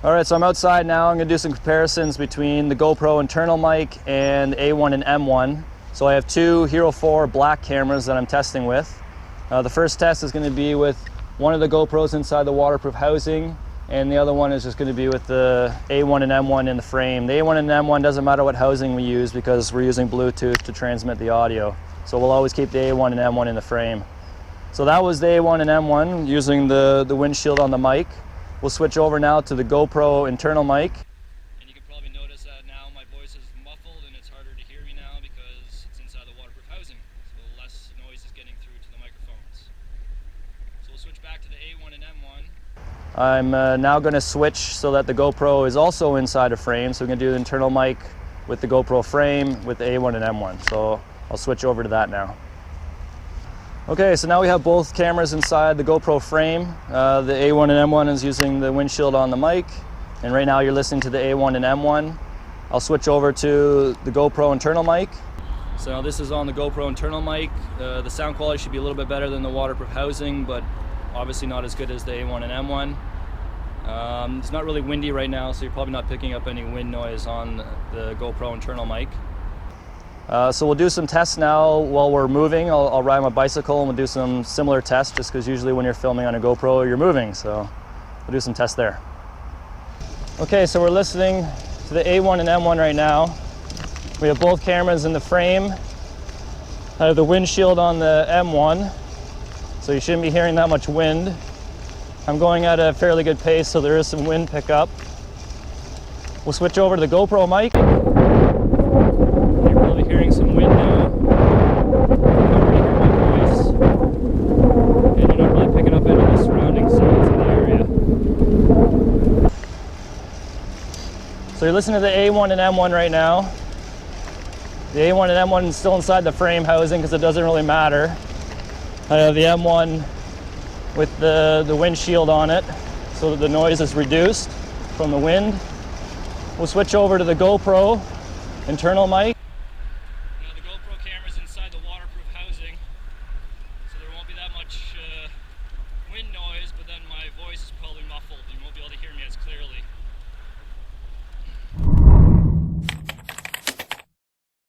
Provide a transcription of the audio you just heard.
All right, so I'm outside now. I'm gonna do some comparisons between the GoPro internal mic and A1 and M1. So I have two Hero 4 black cameras that I'm testing with. The first test is gonna be with one of the GoPros inside the waterproof housing, and the other one is just gonna be with the A1 and M1 in the frame. The A1 and M1 doesn't matter what housing we use because we're using Bluetooth to transmit the audio. So we'll always keep the A1 and M1 in the frame. So that was the A1 and M1 using the windshield on the mic. We'll switch over now to the GoPro internal mic. And you can probably notice that now my voice is muffled and it's harder to hear me now because it's inside the waterproof housing. So less noise is getting through to the microphones. So we'll switch back to the A1 and M1. I'm now going to switch so that the GoPro is also inside a frame. So we're going to do the internal mic with the GoPro frame with the A1 and M1. So I'll switch over to that now. Okay, so now we have both cameras inside the GoPro frame. The A1 and M1 is using the windshield on the mic, and right now you're listening to the A1 and M1. I'll switch over to the GoPro internal mic. So now this is on the GoPro internal mic. The sound quality should be a little bit better than the waterproof housing, but obviously not as good as the A1 and M1. It's not really windy right now, so you're probably not picking up any wind noise on the GoPro internal mic. So we'll do some tests now while we're moving. I'll ride my bicycle and we'll do some similar tests just because usually when you're filming on a GoPro you're moving, so we'll do some tests there. Okay, so we're listening to the A1 and M1 right now. We have both cameras in the frame. I have the windshield on the M1, so you shouldn't be hearing that much wind. I'm going at a fairly good pace, so there is some wind pickup. We'll switch over to the GoPro mic. Hearing some wind now. You can't really hear my voice, and you're not really picking up any of the surrounding sounds in the area. So you're listening to the A1 and M1 right now. The A1 and M1 is still inside the frame housing because it doesn't really matter. I have the M1 with the windshield on it so that the noise is reduced from the wind. We'll switch over to the GoPro internal mic.